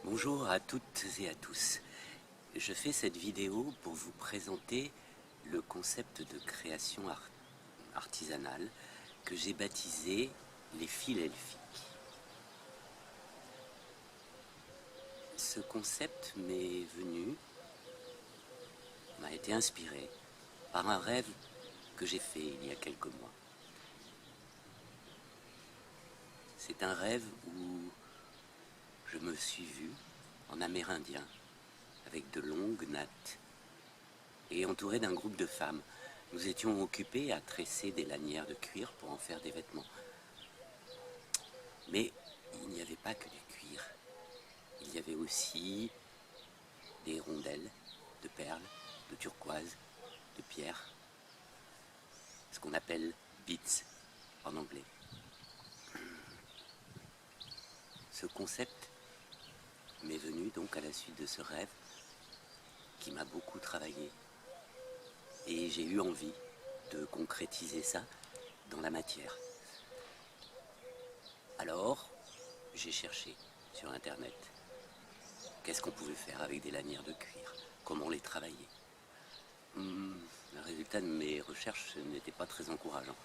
Bonjour à toutes et à tous. Je fais cette vidéo pour vous présenter le concept de création artisanale que j'ai baptisé les fils elfiques. Ce concept m'a été inspiré par un rêve que j'ai fait il y a quelques mois. C'est un rêve où je me suis vu en amérindien, avec de longues nattes, et entouré d'un groupe de femmes. Nous étions occupés à tresser des lanières de cuir pour en faire des vêtements. Mais il n'y avait pas que du cuir. Il y avait aussi des rondelles de perles, de turquoise, de pierre, ce qu'on appelle beads en anglais. Ce concept m'est venu donc à la suite de ce rêve qui m'a beaucoup travaillé. Et j'ai eu envie de concrétiser ça dans la matière. Alors, j'ai cherché sur internet qu'est-ce qu'on pouvait faire avec des lanières de cuir, comment les travailler. Le résultat de mes recherches n'était pas très encourageant.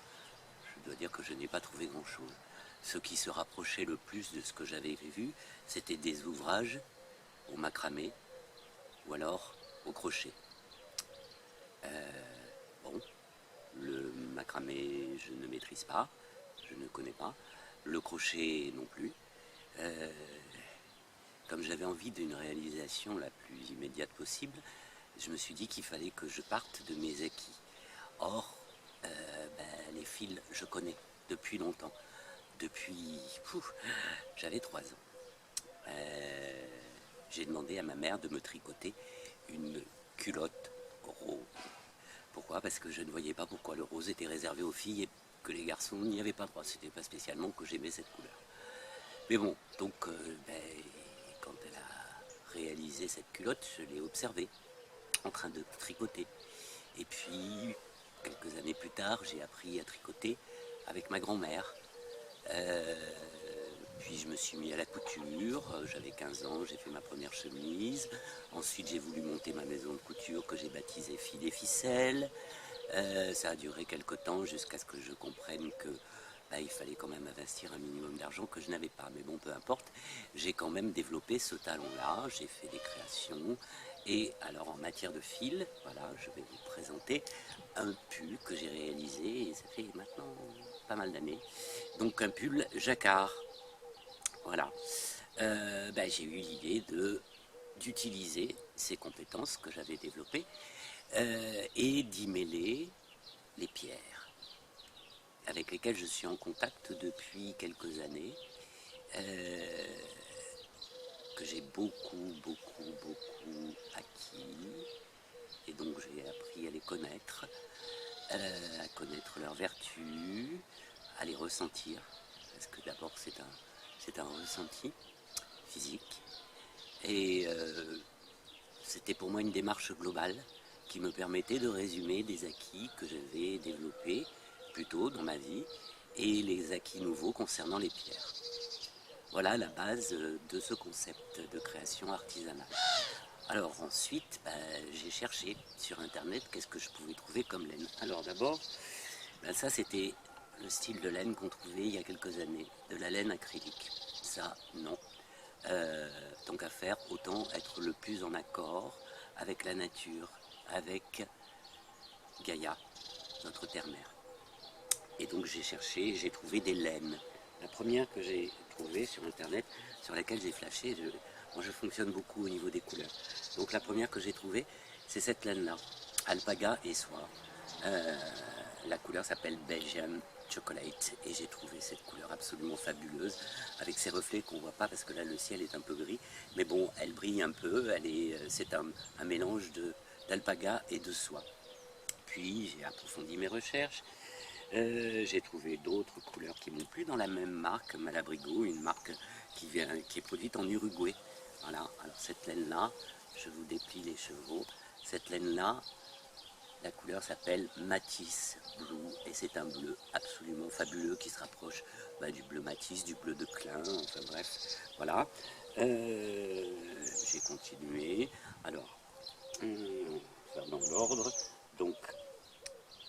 Je dois dire que je n'ai pas trouvé grand-chose. Ce qui se rapprochait le plus de ce que j'avais vu, c'était des ouvrages au macramé ou alors au crochet. Bon, le macramé, je ne maîtrise pas, je ne connais pas. Le crochet non plus. Comme j'avais envie d'une réalisation la plus immédiate possible, je me suis dit qu'il fallait que je parte de mes acquis. Or, les fils, je connais depuis longtemps. Depuis, j'avais 3 ans. J'ai demandé à ma mère de me tricoter une culotte rose. Pourquoi? Parce que je ne voyais pas pourquoi le rose était réservé aux filles et que les garçons n'y avaient pas droit. C'était pas spécialement que j'aimais cette couleur. Mais bon, donc, quand elle a réalisé cette culotte, je l'ai observée en train de tricoter. Et puis, quelques années plus tard, j'ai appris à tricoter avec ma grand-mère. Puis je me suis mis à la couture, j'avais 15 ans, j'ai fait ma première chemise. Ensuite j'ai voulu monter ma maison de couture que j'ai baptisée Fil et Ficelle. Ça a duré quelque temps jusqu'à ce que je comprenne que il fallait quand même investir un minimum d'argent que je n'avais pas. Mais bon, peu importe, j'ai quand même développé ce talent-là, j'ai fait des créations. Et alors en matière de fil, voilà, je vais vous présenter un pull que j'ai réalisé, et ça fait maintenant pas mal d'années. Donc un pull jacquard. Voilà. J'ai eu l'idée d'utiliser ces compétences que j'avais développées et d'y mêler les pierres avec lesquelles je suis en contact depuis quelques années, que j'ai beaucoup acquis, et donc j'ai appris à les connaître, à connaître leurs vertus, à les ressentir, parce que d'abord c'est un ressenti physique, et c'était pour moi une démarche globale qui me permettait de résumer des acquis que j'avais développés plus tôt dans ma vie et les acquis nouveaux concernant les pierres. Voilà la base de ce concept de création artisanale. Alors ensuite, j'ai cherché sur internet qu'est-ce que je pouvais trouver comme laine. Alors d'abord, ça c'était le style de laine qu'on trouvait il y a quelques années, de la laine acrylique. Ça, non. Tant qu'à faire, autant être le plus en accord avec la nature, avec Gaïa, notre terre-mère. Et donc j'ai cherché, j'ai trouvé des laines. La première que j'ai trouvée sur internet, sur laquelle j'ai flashé, moi je fonctionne beaucoup au niveau des couleurs. Donc la première que j'ai trouvée, c'est cette laine-là, alpaga et soie. La couleur s'appelle Belgian Chocolate et j'ai trouvé cette couleur absolument fabuleuse avec ces reflets qu'on voit pas parce que là le ciel est un peu gris, mais bon, elle brille un peu, c'est un mélange d'alpaga et de soie. Puis j'ai approfondi mes recherches, j'ai trouvé d'autres couleurs qui m'ont plu dans la même marque, Malabrigo, une marque qui est produite en Uruguay. Voilà, alors cette laine-là, je vous déplie les chevaux, cette laine-là, la couleur s'appelle Matisse Blue et c'est un bleu absolument fabuleux qui se rapproche du bleu Matisse, du bleu de Klein, enfin bref, voilà. continuer. Alors, on va faire dans l'ordre. Donc,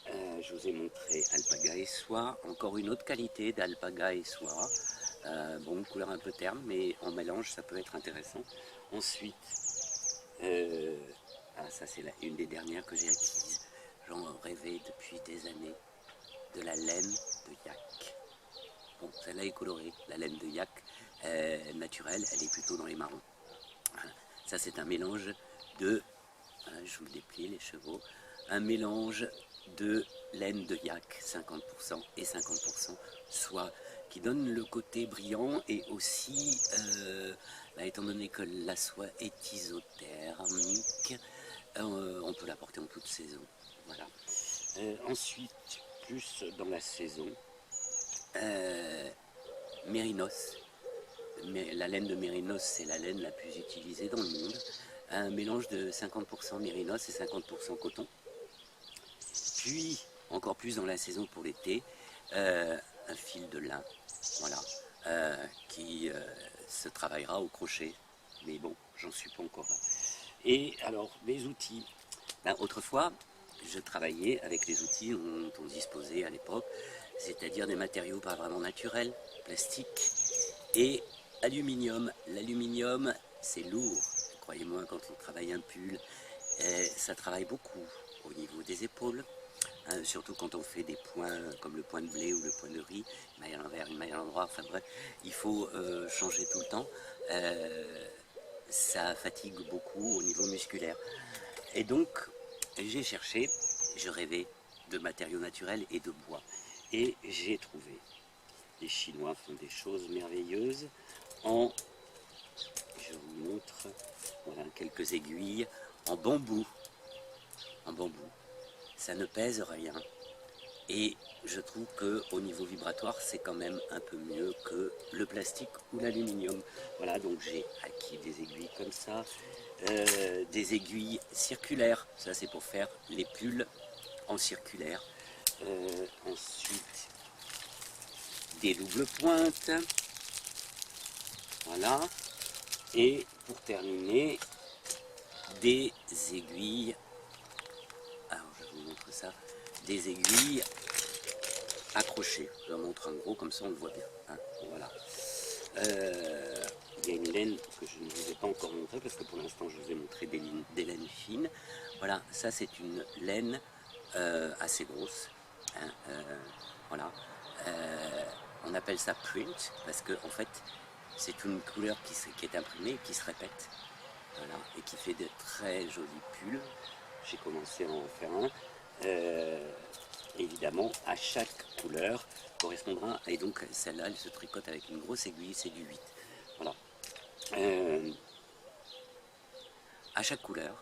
je vous ai montré alpaga et soie. Encore une autre qualité d'alpaga et soie. Bon, couleur un peu terne, mais en mélange, ça peut être intéressant. Ensuite, ça c'est une des dernières que j'ai acquises. J'en rêvais depuis des années. De la laine de yak. Bon, celle-là est colorée. La laine de yak naturelle, elle est plutôt dans les marrons. Voilà. Ça, c'est un mélange de, je vous le déplie, les chevaux, un mélange de laine de yak, 50% et 50% soie, qui donne le côté brillant et aussi, étant donné que la soie est isothermique, on peut la porter en toute saison. Voilà. Ensuite, plus dans la saison, mérinos. La laine de mérinos, c'est la laine la plus utilisée dans le monde. Un mélange de 50% mérinos et 50% coton. Puis, encore plus dans la saison pour l'été, un fil de lin, voilà, qui se travaillera au crochet. Mais bon, j'en suis pas encore là. Et alors, les outils. Autrefois, je travaillais avec les outils dont on disposait à l'époque, c'est-à-dire des matériaux pas vraiment naturels, plastique et aluminium. L'aluminium, c'est lourd. Croyez-moi, quand on travaille un pull, ça travaille beaucoup au niveau des épaules. Surtout quand on fait des points comme le point de blé ou le point de riz, une maille à l'envers, une maille à l'endroit, enfin bref, il faut changer tout le temps. Ça fatigue beaucoup au niveau musculaire. Et donc, j'ai cherché, je rêvais de matériaux naturels et de bois. Et j'ai trouvé. Les Chinois font des choses merveilleuses je vous montre, voilà, quelques aiguilles en bambou. En bambou. Ça ne pèse rien. Et je trouve qu'au niveau vibratoire, c'est quand même un peu mieux que le plastique ou l'aluminium. Voilà, donc j'ai acquis des aiguilles comme ça, des aiguilles circulaires. Ça, c'est pour faire les pulls en circulaire. Ensuite, des doubles pointes. Voilà. Et pour terminer, des aiguilles. Alors, je vous montre ça. Des aiguilles accrochées. Je vous montre en gros, comme ça on le voit bien. Hein, voilà. Il y a une laine que je ne vous ai pas encore montrée parce que pour l'instant je vous ai montré des laines fines. Voilà, ça c'est une laine assez grosse. Hein, voilà. On appelle ça print parce que en fait c'est une couleur qui est imprimée et qui se répète. Voilà, et qui fait de très jolis pulls. J'ai commencé à en faire un. Évidemment, à chaque couleur correspondra, et donc celle-là, elle se tricote avec une grosse aiguille, c'est du 8. Voilà. À chaque couleur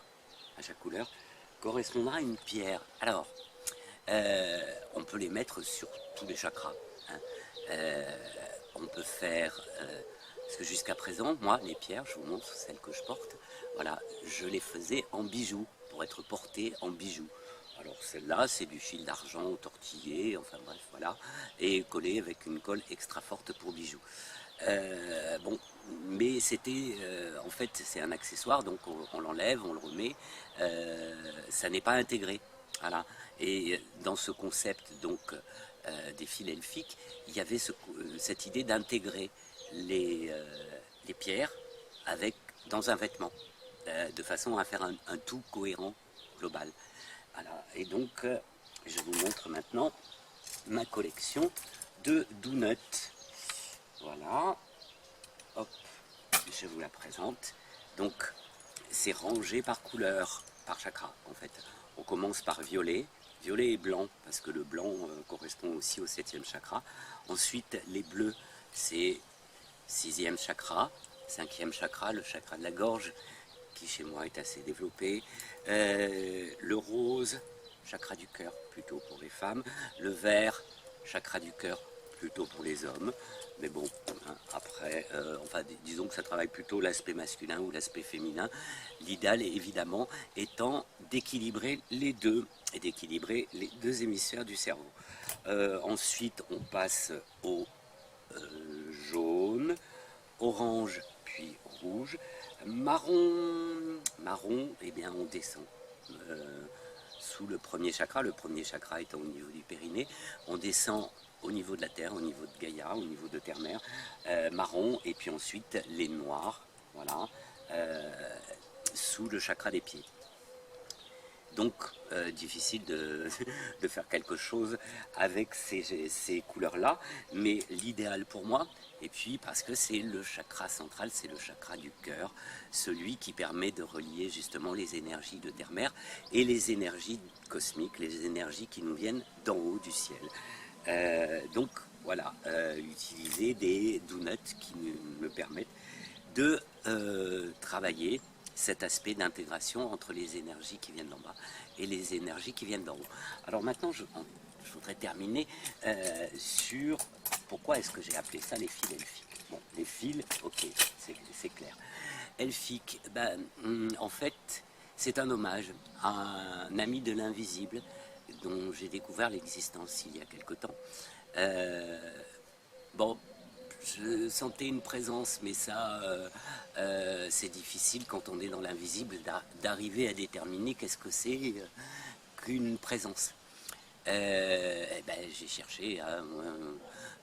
correspondra une pierre. Alors, on peut les mettre sur tous les chakras. Hein. On peut faire... parce que jusqu'à présent, moi, les pierres, je vous montre celles que je porte, voilà, je les faisais en bijoux, pour être portées en bijoux. Alors celle-là, c'est du fil d'argent tortillé, enfin bref, voilà, et collé avec une colle extra forte pour bijoux. Bon, mais c'était, en fait, c'est un accessoire, donc on l'enlève, on le remet, ça n'est pas intégré, voilà. Et dans ce concept, donc, des fils elfiques, il y avait cette idée d'intégrer les pierres dans un vêtement, de façon à faire un tout cohérent global. Voilà. Et donc, je vous montre maintenant ma collection de donuts. Voilà. Hop, je vous la présente. Donc, c'est rangé par couleur, par chakra, en fait. On commence par violet et blanc, parce que le blanc correspond aussi au 7e chakra. Ensuite, les bleus, c'est 6e chakra, 5e chakra, le chakra de la gorge, qui chez moi est assez développé. Le rose, chakra du cœur, plutôt pour les femmes. Le vert, chakra du cœur, plutôt pour les hommes. Mais bon, hein, après, disons que ça travaille plutôt l'aspect masculin ou l'aspect féminin. L'idéal, évidemment, étant d'équilibrer les deux, et d'équilibrer les deux hémisphères du cerveau. Ensuite, on passe au jaune, orange, puis rouge. Marron, eh bien on descend sous le premier chakra étant au niveau du périnée, on descend au niveau de la Terre, au niveau de Gaïa, au niveau de Terre-Mère, marron, et puis ensuite les noirs, voilà, sous le chakra des pieds. Donc difficile de faire quelque chose avec ces couleurs-là, mais l'idéal pour moi, et puis parce que c'est le chakra central, c'est le chakra du cœur, celui qui permet de relier justement les énergies de Terre-Mère et les énergies cosmiques, les énergies qui nous viennent d'en haut du ciel. Donc voilà, utiliser des donuts qui me permettent de travailler cet aspect d'intégration entre les énergies qui viennent d'en bas et les énergies qui viennent d'en haut. Alors maintenant, je voudrais terminer sur pourquoi est-ce que j'ai appelé ça les fils elfiques. Bon, les fils, ok, c'est clair. Elfique, en fait, c'est un hommage à un ami de l'invisible dont j'ai découvert l'existence il y a quelque temps. Bon, je sentais une présence, mais ça, c'est difficile quand on est dans l'invisible d'arriver à déterminer qu'est-ce que c'est qu'une présence. J'ai cherché un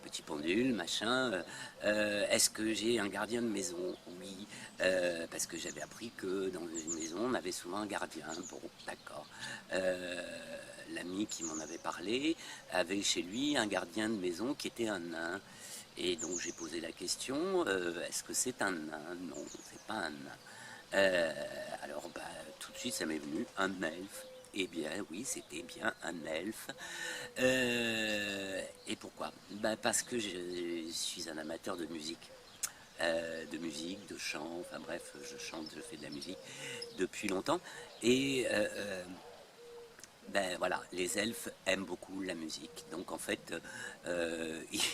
petit pendule, machin. Est-ce que j'ai un gardien de maison? Oui, parce que j'avais appris que dans une maison, on avait souvent un gardien. Bon, d'accord. L'ami qui m'en avait parlé avait chez lui un gardien de maison qui était un nain. Et donc j'ai posé la question, est-ce que c'est un nain? Non, c'est pas un nain. Alors tout de suite ça m'est venu, un elfe. Eh bien oui, c'était bien un elfe. Et pourquoi? Parce que je suis un amateur de musique. De chant, enfin bref, je chante, je fais de la musique depuis longtemps. Et voilà, les elfes aiment beaucoup la musique. Donc en fait,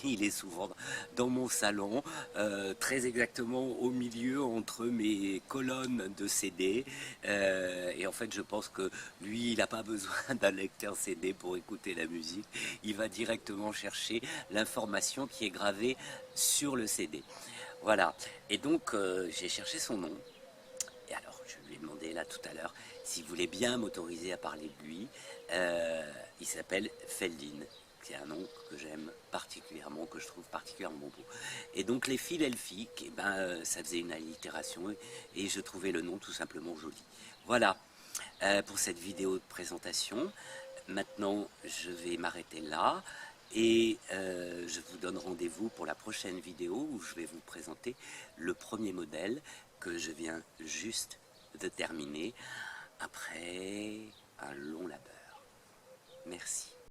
il est souvent dans mon salon, très exactement au milieu entre mes colonnes de CD. Et en fait, je pense que lui, il n'a pas besoin d'un lecteur CD pour écouter la musique. Il va directement chercher l'information qui est gravée sur le CD. Voilà. Et donc, j'ai cherché son nom. Et alors, je lui ai demandé là tout à l'heure s'il voulait bien m'autoriser à parler de lui. Il s'appelle Feldin. C'est un nom que j'aime particulièrement, que je trouve particulièrement beau. Et donc les fils elfiques, ça faisait une allitération et je trouvais le nom tout simplement joli. Voilà pour cette vidéo de présentation. Maintenant, je vais m'arrêter là et je vous donne rendez-vous pour la prochaine vidéo où je vais vous présenter le premier modèle que je viens juste de terminer après un long labeur. Merci.